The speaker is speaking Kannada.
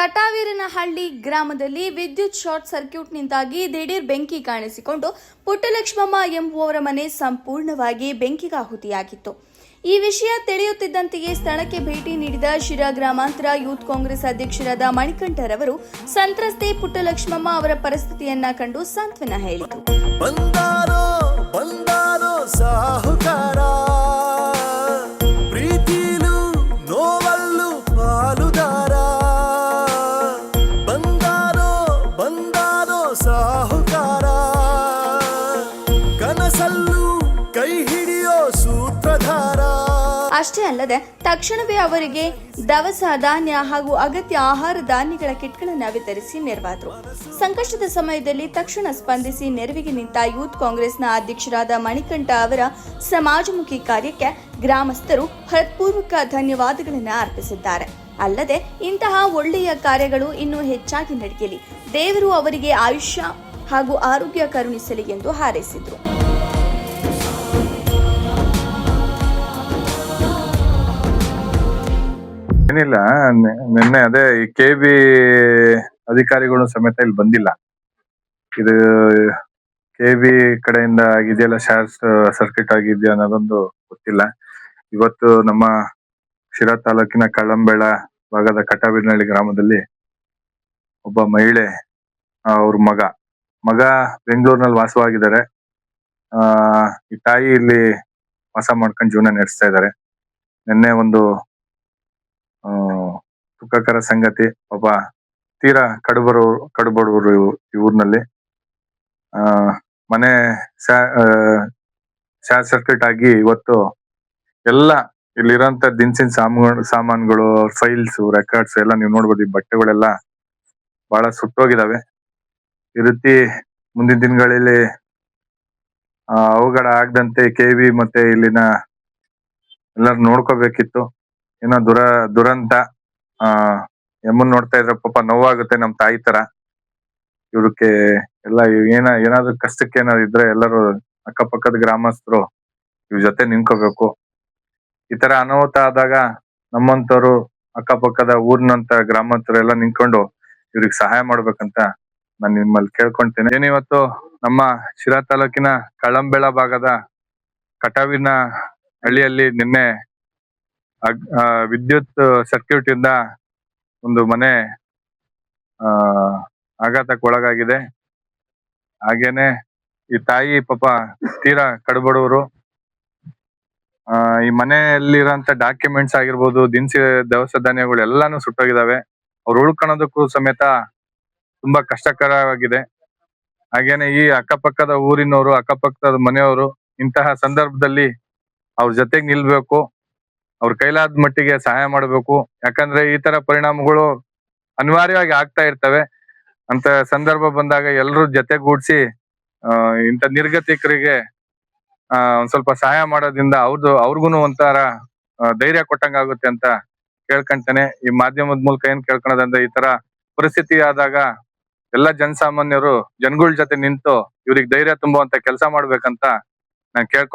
ಕಟಾವೀರನಹಳ್ಳಿ ಗ್ರಾಮದಲ್ಲಿ ವಿದ್ಯುತ್ ಶಾರ್ಟ್ ಸರ್ಕ್ಯೂಟ್ನಿಂದಾಗಿ ದಿಢೀರ್ ಬೆಂಕಿ ಕಾಣಿಸಿಕೊಂಡು ಪುಟ್ಟಲಕ್ಷ್ಮಮ್ಮ ಎಂಬುವವರ ಮನೆ ಸಂಪೂರ್ಣವಾಗಿ ಬೆಂಕಿಗಾಹುತಿಯಾಗಿತ್ತು. ಈ ವಿಷಯ ತಿಳಿಯುತ್ತಿದ್ದಂತೆಯೇ ಸ್ಥಳಕ್ಕೆ ಭೇಟಿ ನೀಡಿದ ಶಿರಾ ಗ್ರಾಮಾಂತರ ಯೂತ್ ಕಾಂಗ್ರೆಸ್ ಅಧ್ಯಕ್ಷರಾದ ಮಣಿಕಂಠರವರು ಸಂತ್ರಸ್ತೆ ಪುಟ್ಟಲಕ್ಷ್ಮಮ್ಮ ಅವರ ಪರಿಸ್ಥಿತಿಯನ್ನ ಕಂಡು ಸಾಂತ್ವನ ಹೇಳಿದರು. ಸಾಹುಕಾರ ಕನಸಲ್ಲು ಕೈ ಹಿಡಿಯೋ ಸೂತ್ರಧಾರ. ಅಷ್ಟೇ ಅಲ್ಲದೆ ತಕ್ಷಣವೇ ಅವರಿಗೆ ದವಸ ಧಾನ್ಯ ಹಾಗೂ ಅಗತ್ಯ ಆಹಾರ ಧಾನ್ಯಗಳ ಕಿಟ್ಗಳನ್ನು ವಿತರಿಸಿ ನೆರವಾದರು. ಸಂಕಷ್ಟದ ಸಮಯದಲ್ಲಿ ತಕ್ಷಣ ಸ್ಪಂದಿಸಿ ನೆರವಿಗೆ ನಿಂತ ಯೂತ್ ಕಾಂಗ್ರೆಸ್ನ ಅಧ್ಯಕ್ಷರಾದ ಮಣಿಕಂಠ ಅವರ ಸಮಾಜಮುಖಿ ಕಾರ್ಯಕ್ಕೆ ಗ್ರಾಮಸ್ಥರು ಹೃತ್ಪೂರ್ವಕ ಧನ್ಯವಾದಗಳನ್ನು ಅರ್ಪಿಸಿದ್ದಾರೆ. ಅಲ್ಲದೆ ಇಂತಹ ಒಳ್ಳೆಯ ಕಾರ್ಯಗಳು ಇನ್ನೂ ಹೆಚ್ಚಾಗಿ ನಡೆಯಲಿ, ದೇವರು ಅವರಿಗೆ ಆಯುಷ್ಯ ಹಾಗೂ ಆರೋಗ್ಯ ಕರುಣಿಸಲಿ ಎಂದು ಹಾರೈಸಿದರು. ಏನಿಲ್ಲ, ನಿನ್ನೆ ಅದೇ ಈ ಕೆಬಿ ಅಧಿಕಾರಿಗಳು ಸಮೇತ ಇಲ್ಲಿ ಬಂದಿಲ್ಲ. ಇದು ಕೆಬಿ ಕಡೆಯಿಂದ ಆಗಿದೆಯಲ್ಲ, ಶಾರ್ಟ್ ಸರ್ಕ್ಯೂಟ್ ಆಗಿದೆಯಾ ಅನ್ನೋದೊಂದು ಗೊತ್ತಿಲ್ಲ. ಇವತ್ತು ನಮ್ಮ ಶಿರಾ ತಾಲೂಕಿನ ಕಳ್ಳಂಬೆಳ ಭಾಗದ ಕಟಾವೀರನಹಳ್ಳಿ ಗ್ರಾಮದಲ್ಲಿ ಒಬ್ಬ ಮಹಿಳೆ, ಅವ್ರ ಮಗ ಬೆಂಗಳೂರಿನಲ್ಲಿ ವಾಸವಾಗಿದ್ದಾರೆ. ಈ ತಾಯಿ ಇಲ್ಲಿ ವಾಸ ಮಾಡ್ಕೊಂಡು ಜೀವನ ನಡೆಸ್ತಾ ಇದ್ದಾರೆ. ನಿನ್ನೆ ಒಂದು ದುಃಖಕರ ಸಂಗತಿ, ಒಬ್ಬ ತೀರಾ ಕಡುಬಡವರು ಈ ಊರಿನಲ್ಲಿ ಮನೆ ಶಾರ್ಟ್ ಸರ್ಕ್ಯೂಟ್ ಆಗಿ ಇವತ್ತು ಎಲ್ಲ ಇಲ್ಲಿರೋಂಥ ದಿನಸಿನ ಸಾಮಾನುಗಳು, ಫೈಲ್ಸ್, ರೆಕಾರ್ಡ್ಸ್ ಎಲ್ಲ ನೀವು ನೋಡ್ಬೋದು. ಈ ಬಟ್ಟೆಗಳೆಲ್ಲ ಬಹಳ ಸುಟ್ಟೋಗಿದಾವೆ. ಈ ರೀತಿ ಮುಂದಿನ ದಿನಗಳಲ್ಲಿ ಅವಘಡ ಆಗದಂತೆ ಕೆವಿ ಮತ್ತೆ ಇಲ್ಲಿನ ಎಲ್ಲರೂ ನೋಡ್ಕೋಬೇಕಿತ್ತು. ಏನೋ ದುರಂತ. ಎಮ್ಮನ್ ನೋಡ್ತಾ ಇದ್ರೆ ಪಾಪ ನೋವಾಗುತ್ತೆ, ನಮ್ ತಾಯಿ ತರ. ಇವ್ರಕ್ಕೆ ಎಲ್ಲ ಏನಾದ್ರು ಕಷ್ಟಕ್ಕೆ ಏನಾದ್ರು ಇದ್ರೆ ಎಲ್ಲರೂ ಅಕ್ಕಪಕ್ಕದ ಗ್ರಾಮಸ್ಥರು ಇವ್ರ ಜೊತೆ ನಿಂತ್ಕೋಬೇಕು. ಈ ತರ ಅನಾಹುತ ಆದಾಗ ನಮ್ಮಂತವ್ರು ಅಕ್ಕಪಕ್ಕದ ಊರಿನಂತ ಗ್ರಾಮಸ್ಥರು ಎಲ್ಲ ನಿಂತ್ಕೊಂಡು ಇವ್ರಿಗೆ ಸಹಾಯ ಮಾಡ್ಬೇಕಂತ ನಾನು ನಿಮ್ಮಲ್ಲಿ ಕೇಳ್ಕೊಂತೇನೆ. ಏನಿವತ್ತು ನಮ್ಮ ಶಿರಾ ತಾಲೂಕಿನ ಕಳ್ಳಂಬೆಳ ಭಾಗದ ಕಟಾವಿನ ಹಳ್ಳಿಯಲ್ಲಿ ನಿನ್ನೆ ವಿದ್ಯುತ್ ಸರ್ಕ್ಯೂಟ್ ಇಂದ ಒಂದು ಮನೆ ಆಘಾತಕ್ಕೆ ಒಳಗಾಗಿದೆ. ಹಾಗೇನೆ ಈ ತಾಯಿ ಪಾಪ ತೀರಾ ಕಡುಬಡವರು. ಈ ಮನೆಯಲ್ಲಿರೋಂಥ ಡಾಕ್ಯುಮೆಂಟ್ಸ್ ಆಗಿರ್ಬೋದು, ದಿನಸಿ ದವಸ ಧಾನ್ಯಗಳು ಎಲ್ಲಾನು ಸುಟ್ಟೋಗಿದಾವೆ. ಅವ್ರು ಉಳ್ಕೊಳೋದಕ್ಕೂ ಸಮೇತ ತುಂಬಾ ಕಷ್ಟಕರವಾಗಿದೆ. ಹಾಗೇನೆ ಈ ಅಕ್ಕಪಕ್ಕದ ಊರಿನವರು, ಅಕ್ಕಪಕ್ಕದ ಮನೆಯವರು ಇಂತಹ ಸಂದರ್ಭದಲ್ಲಿ ಅವ್ರ ಜೊತೆಗೆ ನಿಲ್ಬೇಕು, ಅವ್ರ ಕೈಲಾದ ಮಟ್ಟಿಗೆ ಸಹಾಯ ಮಾಡ್ಬೇಕು. ಯಾಕಂದ್ರೆ ಈ ತರ ಪರಿಣಾಮಗಳು ಅನಿವಾರ್ಯವಾಗಿ ಆಗ್ತಾ ಇರ್ತವೆ. ಅಂತ ಸಂದರ್ಭ ಬಂದಾಗ ಎಲ್ಲರೂ ಜೊತೆಗೂಡ್ಸಿ ಇಂಥ ನಿರ್ಗತಿಕರಿಗೆ ಒಂದ್ ಸ್ವಲ್ಪ ಸಹಾಯ ಮಾಡೋದ್ರಿಂದ ಅವ್ರಿಗೂನು ಒಂಥರ ಧೈರ್ಯ ಕೊಟ್ಟಂಗಾಗುತ್ತೆ ಅಂತ ಕೇಳ್ಕೊಂತೇನೆ. ಈ ಮಾಧ್ಯಮದ ಮೂಲಕ ಏನ್ ಕೇಳ್ಕೊಳೋದಂದ್ರೆ, ಈ ತರ ಪರಿಸ್ಥಿತಿ ಆದಾಗ ಎಲ್ಲ ಜನಸಾಮಾನ್ಯರು ಜನಗಳ ಜೊತೆ ನಿಂತು ಇವ್ರಿಗೆ ಧೈರ್ಯ ತುಂಬುವಂತ ಕೆಲಸ ಮಾಡ್ಬೇಕಂತ ನಾನು